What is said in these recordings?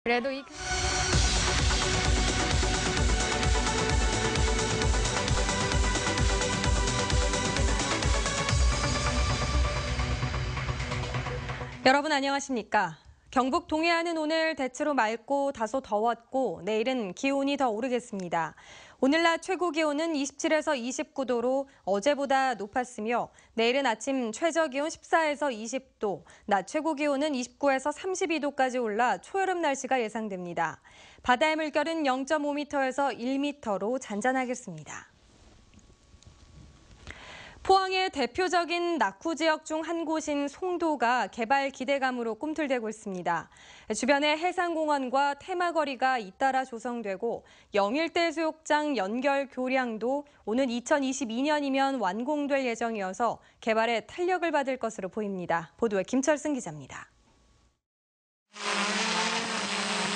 그래도 여러분 안녕하십니까? 경북 동해안은 오늘 대체로 맑고 다소 더웠고 내일은 기온이 더 오르겠습니다. 오늘 낮 최고 기온은 27에서 29도로 어제보다 높았으며 내일은 아침 최저 기온 14에서 20도, 낮 최고 기온은 29에서 32도까지 올라 초여름 날씨가 예상됩니다. 바다의 물결은 0.5m에서 1m로 잔잔하겠습니다. 포항의 대표적인 낙후 지역 중 한 곳인 송도가 개발 기대감으로 꿈틀대고 있습니다. 주변에 해상공원과 테마거리가 잇따라 조성되고 영일대 수욕장 연결 교량도 오는 2022년이면 완공될 예정이어서 개발에 탄력을 받을 것으로 보입니다. 보도에 김철승 기자입니다.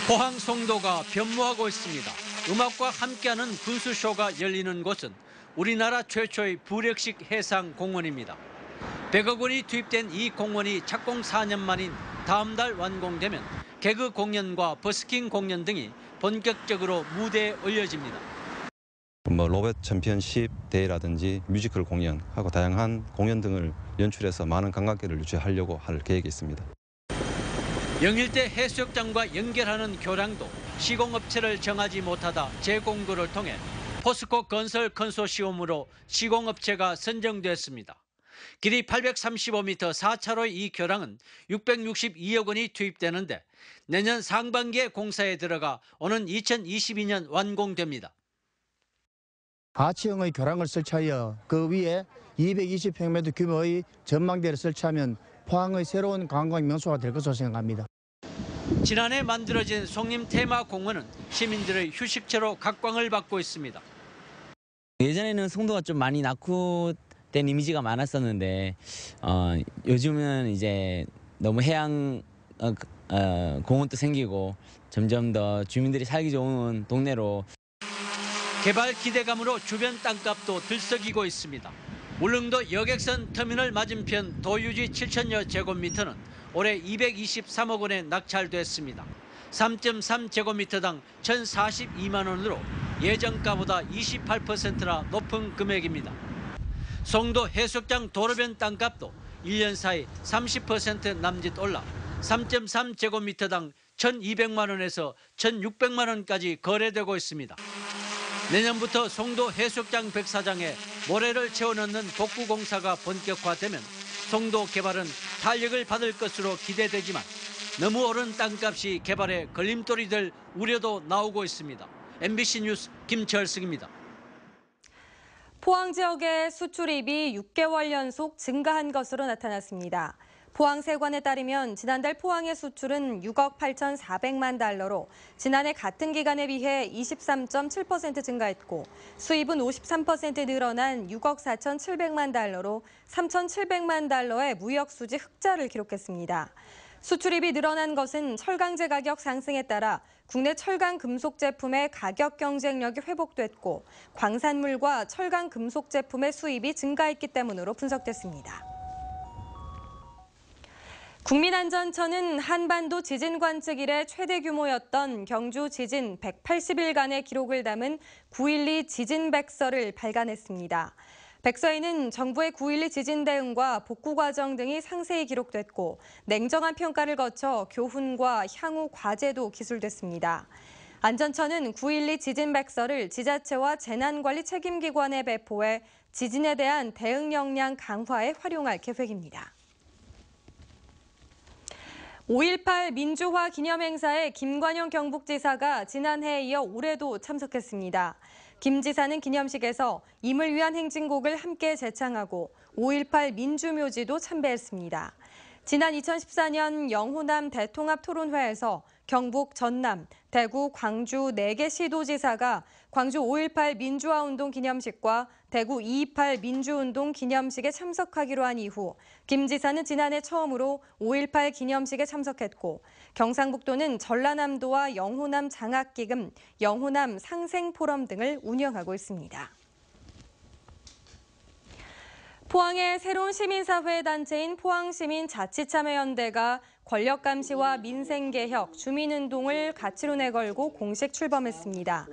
포항 송도가 변모하고 있습니다. 음악과 함께하는 분수쇼가 열리는 곳은 우리나라 최초의 불역식 해상공원입니다. 100억 원이 투입된 이 공원이 착공 4년 만인 다음 달 완공되면 개그 공연과 버스킹 공연 등이 본격적으로 무대에 올려집니다. 로봇 챔피언십 대회라든지 뮤지컬 공연하고 다양한 공연 등을 연출해서 많은 관광객을 유치하려고 할 계획이 있습니다. 영일대 해수욕장과 연결하는 교량도 시공업체를 정하지 못하다 재공고를 통해 포스코 건설 컨소시엄으로 시공업체가 선정됐습니다. 길이 835m 4차로의 이 교량은 662억 원이 투입되는데 내년 상반기에 공사에 들어가 오는 2022년 완공됩니다. 아치형의 교량을 설치하여 그 위에 220평면 규모의 전망대를 설치하면 포항의 새로운 관광 명소가 될 것으로 생각합니다. 지난해 만들어진 송림 테마공원은 시민들의 휴식처로 각광을 받고 있습니다. 예전에는 송도가 좀 많이 낙후된 이미지가 많았었는데 요즘은 이제 너무 해양 공원도 생기고 점점 더 주민들이 살기 좋은 동네로 개발 기대감으로 주변 땅값도 들썩이고 있습니다. 울릉도 여객선 터미널 맞은편 도유지 7천여 제곱미터는 올해 223억 원에 낙찰됐습니다. 3.3제곱미터당 1,042만 원으로 예정가보다 28%나 높은 금액입니다. 송도 해수욕장 도로변 땅값도 1년 사이 30% 남짓 올라 3.3제곱미터당 1,200만 원에서 1,600만 원까지 거래되고 있습니다. 내년부터 송도 해수욕장 백사장에 모래를 채워넣는 복구 공사가 본격화되면 송도 개발은 탄력을 받을 것으로 기대되지만 너무 오른 땅값이 개발에 걸림돌이 될 우려도 나오고 있습니다. MBC 뉴스 김철승입니다. 포항 지역의 수출입이 6개월 연속 증가한 것으로 나타났습니다. 포항세관에 따르면 지난달 포항의 수출은 6억 8,400만 달러로 지난해 같은 기간에 비해 23.7% 증가했고 수입은 53% 늘어난 6억 4,700만 달러로 3,700만 달러의 무역 수지 흑자를 기록했습니다. 수출입이 늘어난 것은 철강제 가격 상승에 따라 국내 철강 금속 제품의 가격 경쟁력이 회복됐고 광산물과 철강 금속 제품의 수입이 증가했기 때문으로 분석됐습니다. 국민안전처는 한반도 지진 관측 이래 최대 규모였던 경주 지진 180일간의 기록을 담은 9.12 지진 백서를 발간했습니다. 백서에는 정부의 9.12 지진 대응과 복구 과정 등이 상세히 기록됐고 냉정한 평가를 거쳐 교훈과 향후 과제도 기술됐습니다. 안전처는 9.12 지진 백서를 지자체와 재난관리 책임기관에 배포해 지진에 대한 대응 역량 강화에 활용할 계획입니다. 5.18 민주화 기념행사에 김관영 경북지사가 지난해에 이어 올해도 참석했습니다. 김 지사는 기념식에서 임을 위한 행진곡을 함께 제창하고 5.18 민주묘지도 참배했습니다. 지난 2014년 영호남 대통합 토론회에서 경북, 전남, 대구, 광주 4개 시도지사가 광주 5.18 민주화운동 기념식과 대구 2.28 민주운동 기념식에 참석하기로 한 이후 김 지사는 지난해 처음으로 5.18 기념식에 참석했고 경상북도는 전라남도와 영호남 장학기금, 영호남 상생포럼 등을 운영하고 있습니다. 포항의 새로운 시민사회 단체인 포항시민자치참여연대가 권력 감시와 민생 개혁, 주민운동을 가치로 내걸고 공식 출범했습니다.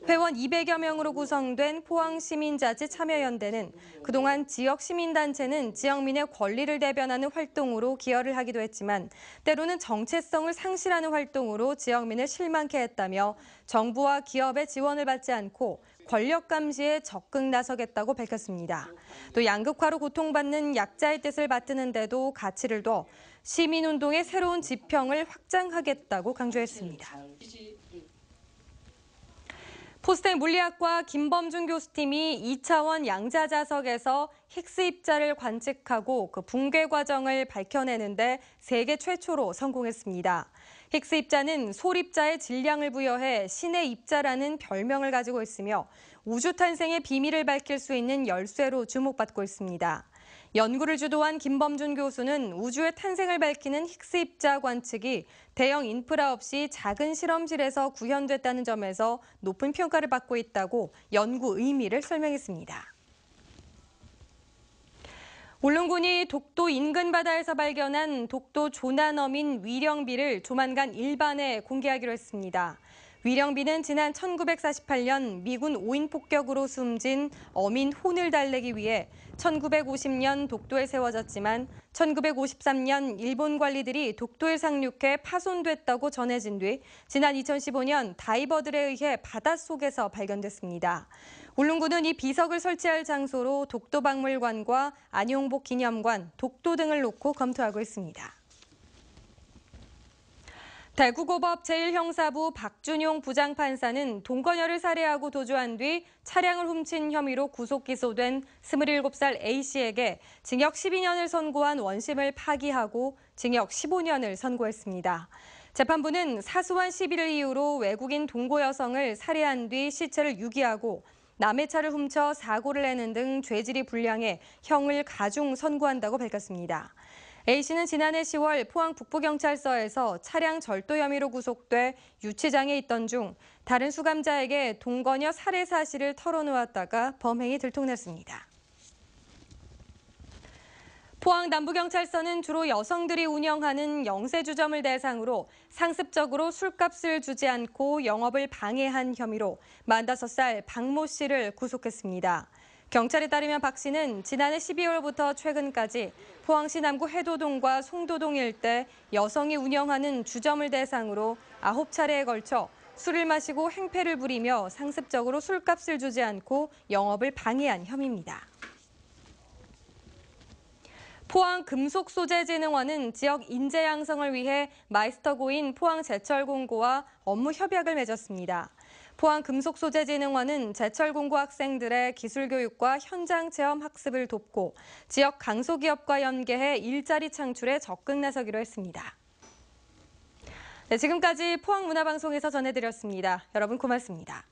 회원 200여 명으로 구성된 포항시민자치 참여연대는 그동안 지역 시민단체는 지역민의 권리를 대변하는 활동으로 기여를 하기도 했지만 때로는 정체성을 상실하는 활동으로 지역민을 실망케 했다며 정부와 기업의 지원을 받지 않고 권력 감시에 적극 나서겠다고 밝혔습니다. 또 양극화로 고통받는 약자의 뜻을 받드는 데도 가치를 둬 시민운동의 새로운 지평을 확장하겠다고 강조했습니다. 포스텍 물리학과 김범준 교수팀이 2차원 양자자석에서 힉스 입자를 관측하고 그 붕괴 과정을 밝혀내는데 세계 최초로 성공했습니다. 힉스 입자는 솔입자의 질량을 부여해 신의 입자라는 별명을 가지고 있으며 우주 탄생의 비밀을 밝힐 수 있는 열쇠로 주목받고 있습니다. 연구를 주도한 김범준 교수는 우주의 탄생을 밝히는 힉스 입자 관측이 대형 인프라 없이 작은 실험실에서 구현됐다는 점에서 높은 평가를 받고 있다고 연구 의미를 설명했습니다. 울릉군이 독도 인근 바다에서 발견한 독도 조난어민 위령비를 조만간 일반에 공개하기로 했습니다. 위령비는 지난 1948년 미군 오인 폭격으로 숨진 어민 혼을 달래기 위해 1950년 독도에 세워졌지만 1953년 일본 관리들이 독도에 상륙해 파손됐다고 전해진 뒤 지난 2015년 다이버들에 의해 바닷속에서 발견됐습니다. 울릉군은 이 비석을 설치할 장소로 독도박물관과 안용복 기념관, 독도 등을 놓고 검토하고 있습니다. 대구고법 제1형사부 박준용 부장판사는 동거녀를 살해하고 도주한 뒤 차량을 훔친 혐의로 구속 기소된 27살 A씨에게 징역 12년을 선고한 원심을 파기하고 징역 15년을 선고했습니다. 재판부는 사소한 시비를 이유로 외국인 동거 여성을 살해한 뒤 시체를 유기하고 남의 차를 훔쳐 사고를 내는 등 죄질이 불량해 형을 가중 선고한다고 밝혔습니다. A씨는 지난해 10월 포항 북부경찰서에서 차량 절도 혐의로 구속돼 유치장에 있던 중 다른 수감자에게 동거녀 살해 사실을 털어놓았다가 범행이 들통났습니다. 포항 남부경찰서는 주로 여성들이 운영하는 영세주점을 대상으로 상습적으로 술값을 주지 않고 영업을 방해한 혐의로 45살 박모 씨를 구속했습니다. 경찰에 따르면 박 씨는 지난해 12월부터 최근까지 포항시 남구 해도동과 송도동 일대 여성이 운영하는 주점을 대상으로 9차례에 걸쳐 술을 마시고 행패를 부리며 상습적으로 술값을 주지 않고 영업을 방해한 혐의입니다. 포항금속소재진흥원은 지역 인재 양성을 위해 마이스터고인 포항제철공고와 업무 협약을 맺었습니다. 포항금속소재진흥원은 제철공고 학생들의 기술교육과 현장 체험 학습을 돕고 지역 강소기업과 연계해 일자리 창출에 적극 나서기로 했습니다. 네, 지금까지 포항문화방송에서 전해드렸습니다. 여러분 고맙습니다.